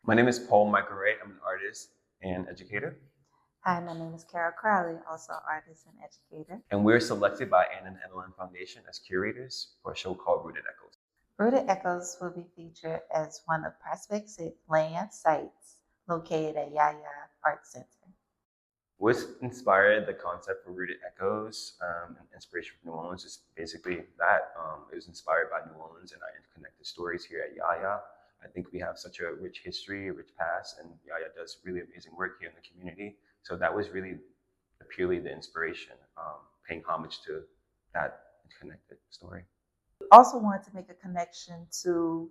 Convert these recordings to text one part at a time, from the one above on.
My name is Paul Michael Wright. I'm an artist and educator. Hi, my name is Crowley, also artist and educator. And we're selected by Ann and Edelin Foundation as curators for a show called Rooted Echoes. Rooted Echoes will be featured as one of Prospect land sites located at YAYA Art Center. What inspired the concept for Rooted Echoes and inspiration from New Orleans is basically that. It was inspired by New Orleans and our interconnected stories here at YAYA. I think we have such a rich history, a rich past, and YAYA does really amazing work here in the community. So that was really purely the inspiration, paying homage to that connected story. Also wanted to make a connection to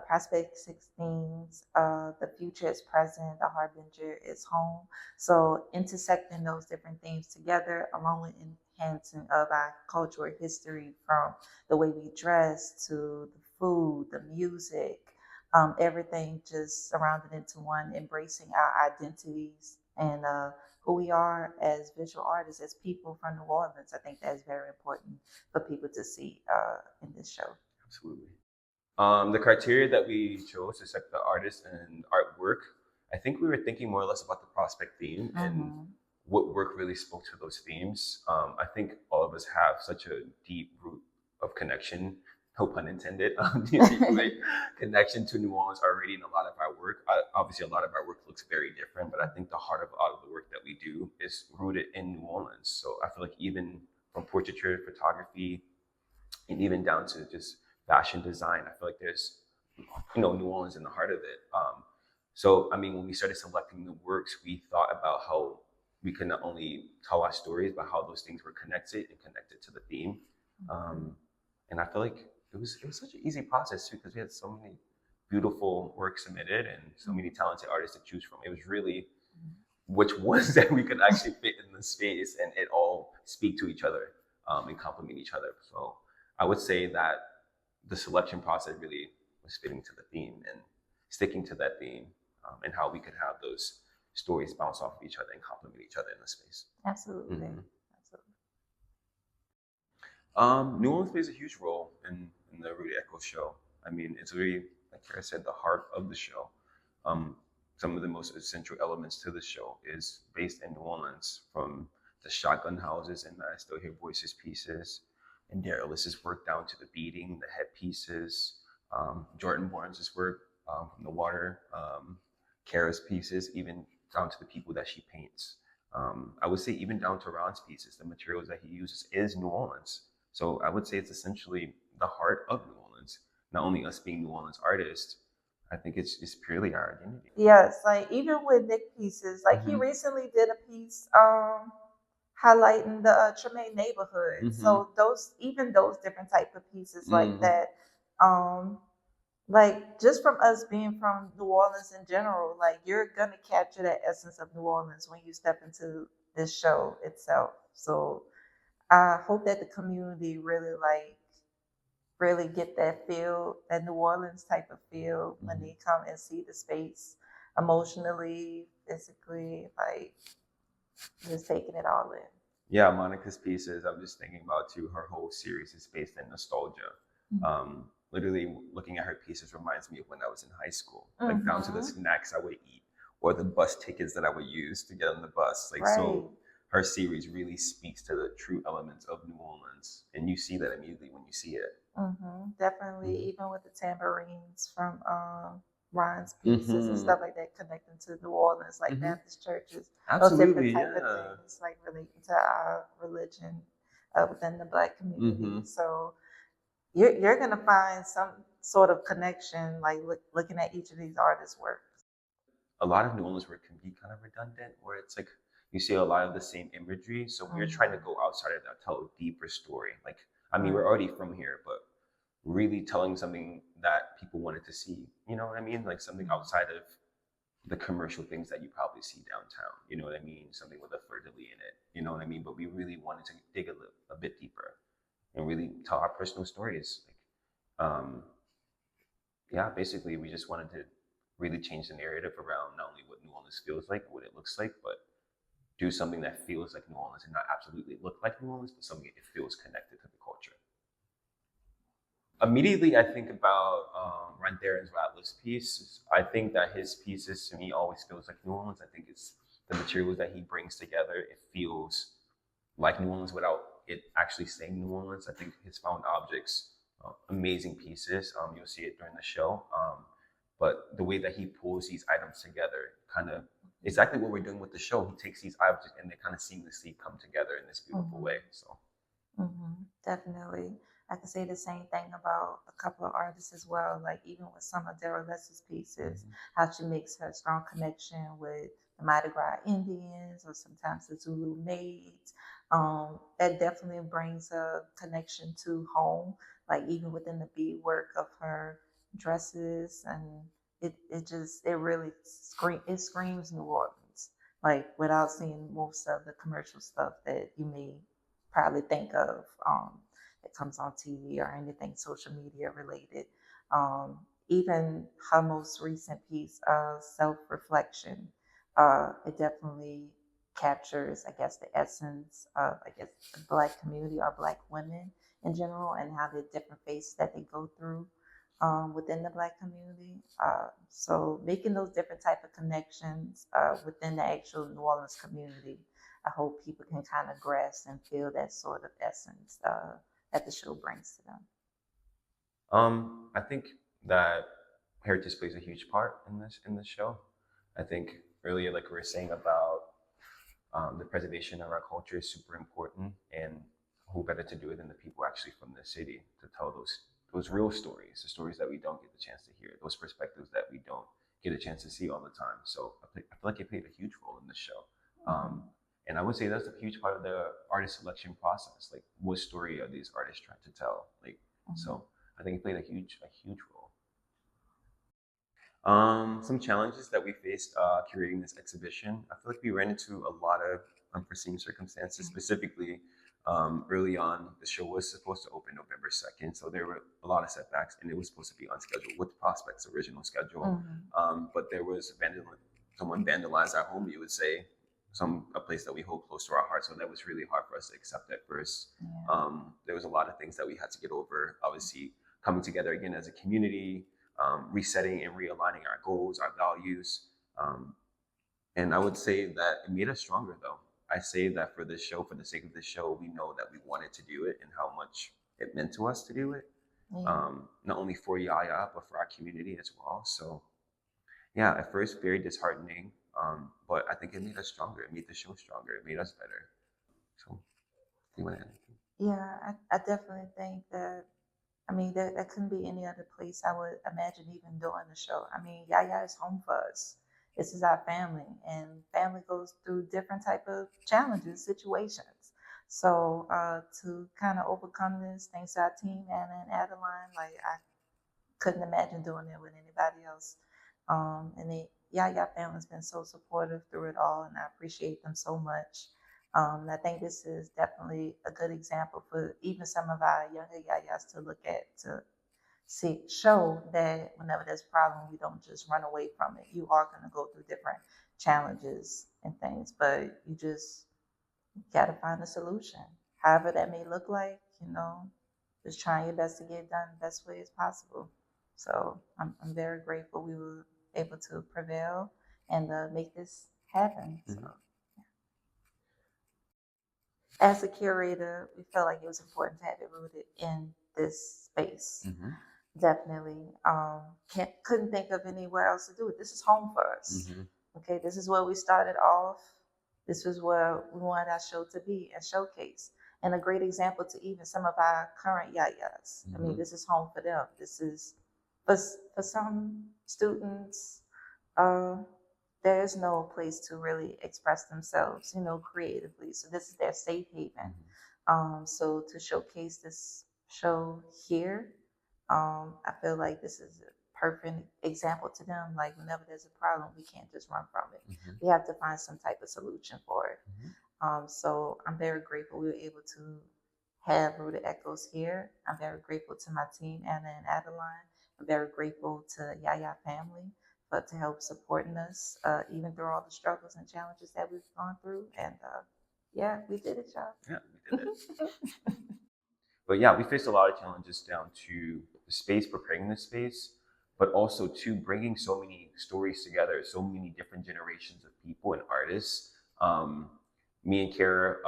Prospect 16's The Future is Present, The Harbinger is Home. So intersecting those different themes together along with enhancing of our cultural history from the way we dress to the food, the music, everything just surrounded into one, embracing our identities and who we are as visual artists, as people from New Orleans. I think that's very important for people to see in this show. Absolutely. The criteria that we chose to select the artist and artwork, I think we were thinking more or less about the Prospect theme and what work really spoke to those themes. I think all of us have such a deep root of connection, no pun intended, connection to New Orleans already in a lot of our work. Obviously, a lot of our work looks very different, but I think the heart of a lot of the work that we do is rooted in New Orleans. So I feel like even from portraiture, photography, and even down to just fashion design, I feel like there's, New Orleans in the heart of it. So, I mean, when we started selecting the works, we thought about how we could not only tell our stories, but how those things were connected to the theme. And I feel like it was such an easy process too, because we had so many beautiful work submitted and so many talented artists to choose from. It was really which ones that we could actually fit in the space and it all speak to each other and complement each other. So I would say that the selection process really was fitting to the theme and sticking to that theme and how we could have those stories bounce off of each other and complement each other in the space. Absolutely. New Orleans plays a huge role in the Rooted Echoes show. I mean, it's really, like Kara said, the heart of the show. Some of the most essential elements to the show is based in New Orleans, from the shotgun houses and I Still Hear Voices pieces, and Dare Ellis's work down to the beading, the headpieces, Jourdan Barnes' work from the water, Kara's pieces, even down to the people that she paints. I would say even down to Ron's pieces, the materials that he uses is New Orleans. So I would say it's essentially the heart of New Orleans. Not only us being New Orleans artists, I think it's purely our identity. Yes, like even with Nick pieces, like he recently did a piece highlighting the Tremaine neighborhood. So those different type of pieces like that, like just from us being from New Orleans in general, like you're gonna capture that essence of New Orleans when you step into this show itself. So I hope that the community really get that feel, that New Orleans type of feel when they come and see the space emotionally, physically, like just taking it all in. Yeah, Monica's pieces, I'm just thinking about too, her whole series is based in nostalgia. Literally looking at her pieces reminds me of when I was in high school, like down to the snacks I would eat or the bus tickets that I would use to get on the bus. Like, so her series really speaks to the true elements of New Orleans, and you see that immediately when you see it. Definitely, even with the tambourines from Ron's pieces and stuff like that, connecting to New Orleans, like Baptist churches, those different type of things, like relating to our religion within the Black community. So you're gonna find some sort of connection, like looking at each of these artists' work. A lot of New Orleans work can be kind of redundant, where it's like you see a lot of the same imagery. So we're trying to go outside of that, tell a deeper story. Like, I mean, we're already from here, but really telling something that people wanted to see. You know what I mean? Like something outside of the commercial things that you probably see downtown. You know what I mean? Something with a fleur-de-lis in it. You know what I mean? But we really wanted to dig a bit deeper and really tell our personal stories. Like, yeah, basically, we just wanted to really change the narrative around not only what New Orleans feels like, what it looks like, but do something that feels like New Orleans and not absolutely look like New Orleans, but something that feels connected to the culture. Immediately, I think about Randeran's Rattlers piece. I think that his pieces to me always feels like New Orleans. I think it's the materials that he brings together. It feels like New Orleans without it actually saying New Orleans. I think his found objects, amazing pieces. You'll see it during the show. But the way that he pulls these items together, kind of exactly what we're doing with the show. He takes these objects and they kind of seamlessly come together in this beautiful way. So. Definitely. I can say the same thing about a couple of artists as well. Like even with some of Daryl Less's pieces, how she makes her strong connection with the Mardi Gras Indians or sometimes the Zulu maids. That definitely brings a connection to home. Like even within the beadwork of her dresses, and it really screams New Orleans. Like without seeing most of the commercial stuff that you may probably think of that comes on TV or anything social media related. Even her most recent piece, Self Reflection, it definitely captures, I guess, the essence of, I guess, the Black community or Black women in general and how the different phases that they go through within the Black community. So making those different type of connections within the actual New Orleans community, I hope people can kind of grasp and feel that sort of essence that the show brings to them. I think that heritage plays a huge part in this show. I think earlier, like we were saying about the preservation of our culture is super important, and who better to do it than the people actually from the city to tell those real stories, the stories that we don't get the chance to hear, those perspectives that we don't get a chance to see all the time. So I feel like it played a huge role in the show. And I would say that's a huge part of the artist selection process. Like, what story are these artists trying to tell? Like, so I think it played a huge role. Some challenges that we faced curating this exhibition. I feel like we ran into a lot of unforeseen circumstances. Specifically, early on, the show was supposed to open November 2nd, so there were a lot of setbacks, and it was supposed to be on schedule with Prospect's original schedule. But there was someone vandalized our home, you would say, a place that we hold close to our heart. So that was really hard for us to accept at first. There was a lot of things that we had to get over. Obviously, coming together again as a community, resetting and realigning our goals, our values. And I would say that it made us stronger, though. I say that for this show, for the sake of this show, we know that we wanted to do it and how much it meant to us to do it. Not only for YAYA, but for our community as well. So yeah, at first very disheartening, but I think it made us stronger. It made the show stronger. It made us better. So, you want to add anything? Yeah, I definitely think that. I mean, that couldn't be any other place I would imagine even doing the show. I mean, YAYA is home for us. This is our family, and family goes through different type of challenges, situations. So to kind of overcome this, thanks to our team, Anna and Adeline, like I couldn't imagine doing it with anybody else. And the YAYA family's been so supportive through it all, and I appreciate them so much. And I think this is definitely a good example for even some of our younger YAYAs to look at to show that whenever there's a problem, we don't just run away from it. You are going to go through different challenges and things, but you just got to find a solution. However that may look like, just trying your best to get it done the best way as possible. So I'm very grateful we were able to prevail and make this happen. So, yeah. As a curator, we felt like it was important to have it rooted in this space. Definitely. Couldn't think of anywhere else to do it. This is home for us. Okay, this is where we started off. This was where we wanted our show to be and showcase. And a great example to even some of our current YAYAs. I mean, this is home for them. This is for some students, there is no place to really express themselves, creatively. So this is their safe haven. So to showcase this show here, I feel like this is a perfect example to them. Like whenever there's a problem, we can't just run from it. We have to find some type of solution for it. So I'm very grateful we were able to have Rooted Echoes here. I'm very grateful to my team, Anna and Adeline. I'm very grateful to YAYA family for to help supporting us, even through all the struggles and challenges that we've gone through. And yeah, we did it, y'all. Yeah, we did it. But yeah, we faced a lot of challenges down to space, preparing the space, but also to bringing so many stories together, so many different generations of people and artists. Me and Kara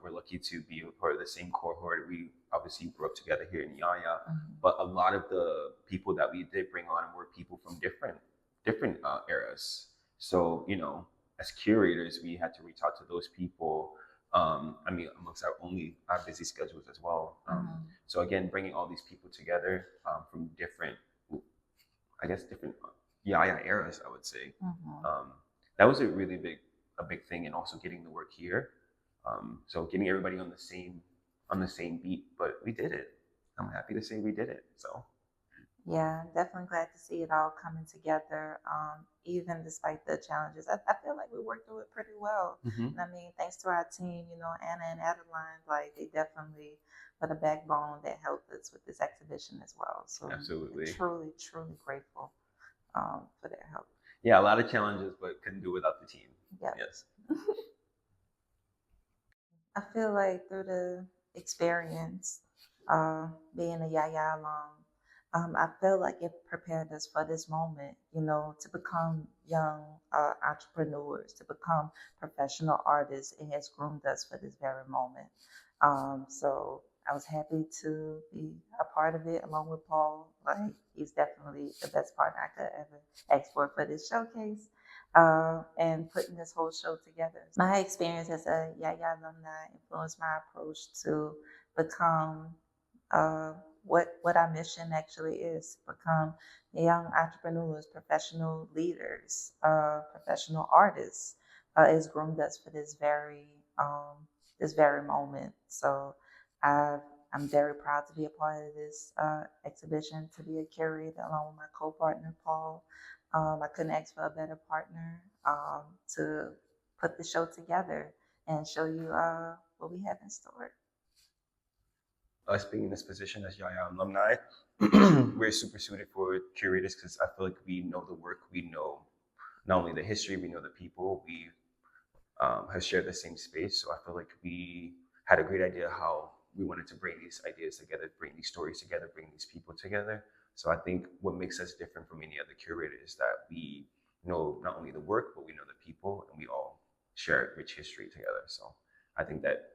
were lucky to be a part of the same cohort. We obviously grew up together here in YAYA, but a lot of the people that we did bring on were people from different eras. So, you know, as curators, we had to reach out to those people. I mean, amongst our busy schedules as well. So again, bringing all these people together from different, I guess, different YAYA eras, I would say. That was a really big thing, and also getting the work here. So getting everybody on the same beat, but we did it. I'm happy to say we did it. So. Yeah, definitely glad to see it all coming together. Even despite the challenges, I feel like we worked through it pretty well. And I mean, thanks to our team, you know, Anna and Adeline, like they definitely were the backbone that helped us with this exhibition as well. So absolutely, truly, truly grateful for their help. Yeah, a lot of challenges, but couldn't do without the team. Yep. Yes. I feel like through the experience, being a YAYA alum, I feel like it prepared us for this moment, you know, to become young entrepreneurs, to become professional artists. It has groomed us for this very moment. So I was happy to be a part of it along with Paul. Like, he's definitely the best partner I could ever ask for this showcase. And putting this whole show together. My experience as a YAYA alumni influenced my approach to become what our mission actually is: become young entrepreneurs, professional leaders, professional artists. It's groomed us for this very moment. So I'm very proud to be a part of this exhibition, to be a curator along with my co-partner Paul. I couldn't ask for a better partner to put the show together and show you what we have in store. Us being in this position as YAYA alumni, we're super suited for curators because I feel like we know the work, we know not only the history, we know the people, we have shared the same space. So I feel like we had a great idea how we wanted to bring these ideas together, bring these stories together, bring these people together. So I think what makes us different from any other curator is that we know not only the work, but we know the people, and we all share a rich history together. So I think that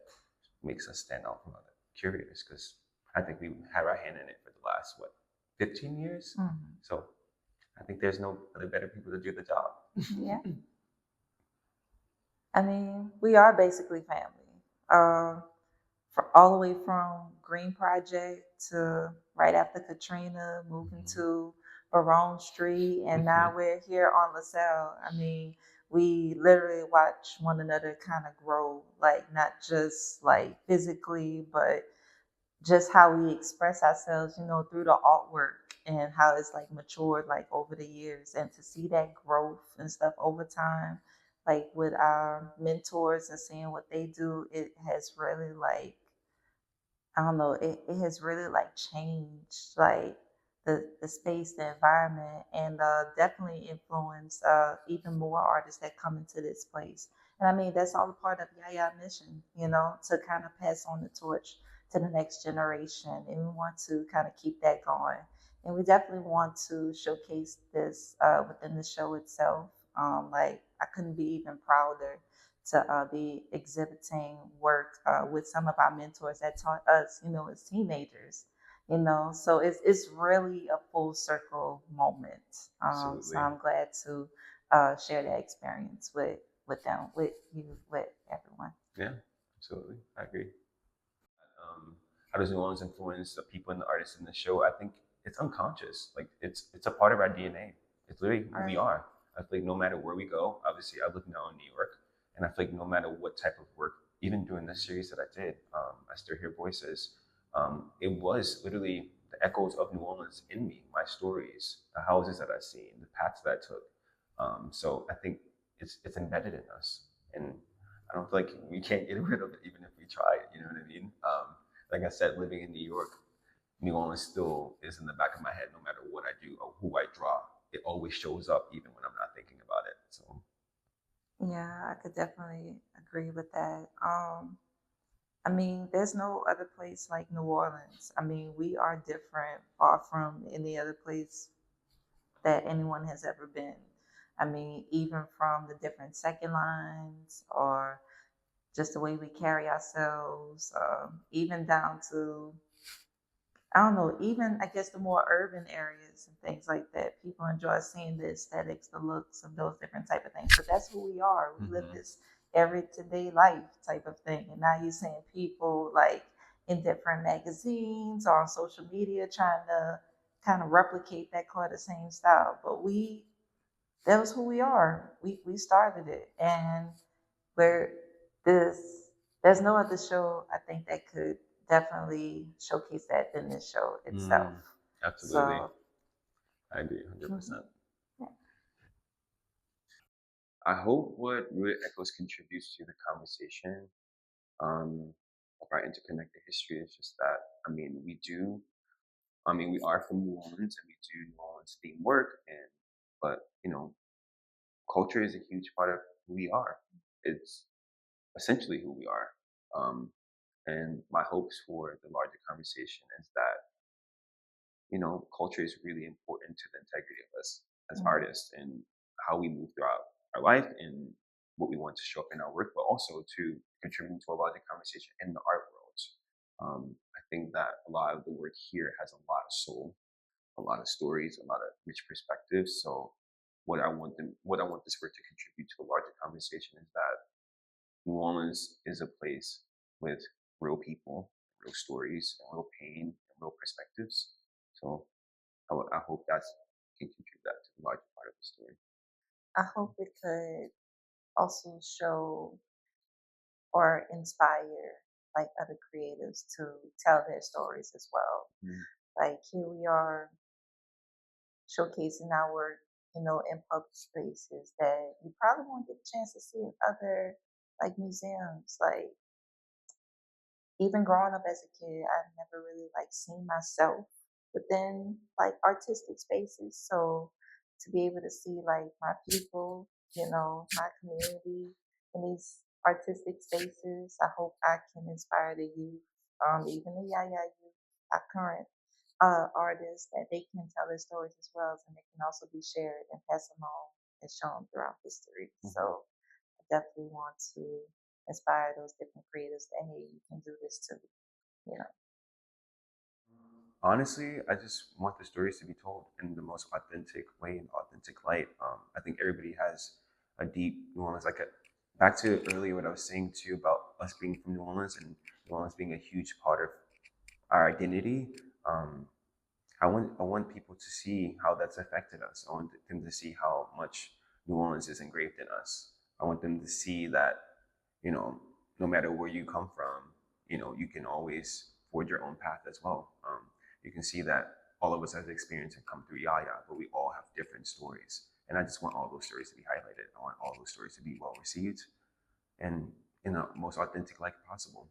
makes us stand out from other curators because I think we had our hand in it for the last 15 years. So I think there's no other better people to do the job. Yeah. I mean, we are basically family. For all the way from Green Project to right after Katrina, moving to Barone Street, and now we're here on LaSalle. I mean, we literally watch one another kind of grow, like not just like physically, but just how we express ourselves, you know, through the artwork and how it's like matured like over the years, and to see that growth and stuff over time, like with our mentors and seeing what they do, it has really like, I don't know, it has really like changed like the space, the environment, and definitely influenced even more artists that come into this place. And I mean, that's all a part of YAYA mission, you know, to kind of pass on the torch to the next generation. And we want to kind of keep that going. And we definitely want to showcase this within the show itself. Like, I couldn't be even prouder to be exhibiting work with some of our mentors that taught us, you know, as teenagers, you know. So it's really a full circle moment. So I'm glad to share that experience with them, with you, with everyone. Yeah, absolutely. I agree. How does New Orleans influence the people and the artists in the show? I think it's unconscious. Like it's a part of our DNA. It's literally who we are. I feel like no matter where we go, obviously I live now in New York, and I feel like no matter what type of work, even during the series that I did, I Still Hear Voices, it was literally the echoes of New Orleans in me, my stories, the houses that I've seen, the paths that I took. So I think it's embedded in us, and I don't feel like we can't get rid of it even if we try. You know what I mean? Like I said, living in New York, New Orleans still is in the back of my head. No matter what I do or who I draw, it always shows up, even when I'm not thinking about it. So, yeah, I could definitely agree with that. I mean, there's no other place like New Orleans. I mean, we are different, far from any other place that anyone has ever been. I mean, even from the different second lines or just the way we carry ourselves, even down to, I don't know, even I guess the more urban areas and things like that. People enjoy seeing the aesthetics, the looks of those different type of things. But that's who we are. We live this everyday life type of thing. And now you're seeing people like in different magazines or on social media trying to kind of replicate that kind of same style. But that was who we are. We started it, and where this there's no other show I think that could definitely showcase that than this show itself. Absolutely. So I agree 100%. yeah. I hope what Root Echoes contributes to the conversation of our interconnected history is just that, we are from New Orleans and we do New Orleans themed work, but culture is a huge part of who we are. It's essentially who we are. Um, and my hopes for the larger conversation is that, culture is really important to the integrity of us as artists and how we move throughout our life and what we want to show up in our work, but also to contribute to a larger conversation in the art world. I think that a lot of the work here has a lot of soul, a lot of stories, a lot of rich perspectives. So what I want this work to contribute to a larger conversation is that New Orleans is a place with real people, real stories, and real pain, and real perspectives. So I hope that can contribute that to the larger part of the story. I hope it could also show or inspire like other creatives to tell their stories as well. Like here we are showcasing our work, in public spaces that you probably won't get a chance to see in other like museums. Like even growing up as a kid, I've never really like seen myself within like artistic spaces. So to be able to see like my people, my community in these artistic spaces, I hope I can inspire the youth, even the YAYA youth, our current artists, that they can tell their stories as well, and they can also be shared and passed along and shown throughout history. So I definitely want to inspire those different creators that hey, you can do this too. You know. Honestly, I just want the stories to be told in the most authentic way and authentic light. I think everybody has a deep New Orleans, back to earlier what I was saying too about us being from New Orleans and New Orleans being a huge part of our identity. Um, I want people to see how that's affected us. I want them to see how much New Orleans is engraved in us. I want them to see that, you know, no matter where you come from, you can always forge your own path as well. You can see that all of us have experienced and come through YAYA, but we all have different stories. And I just want all those stories to be highlighted. I want all those stories to be well received and in the most authentic light possible.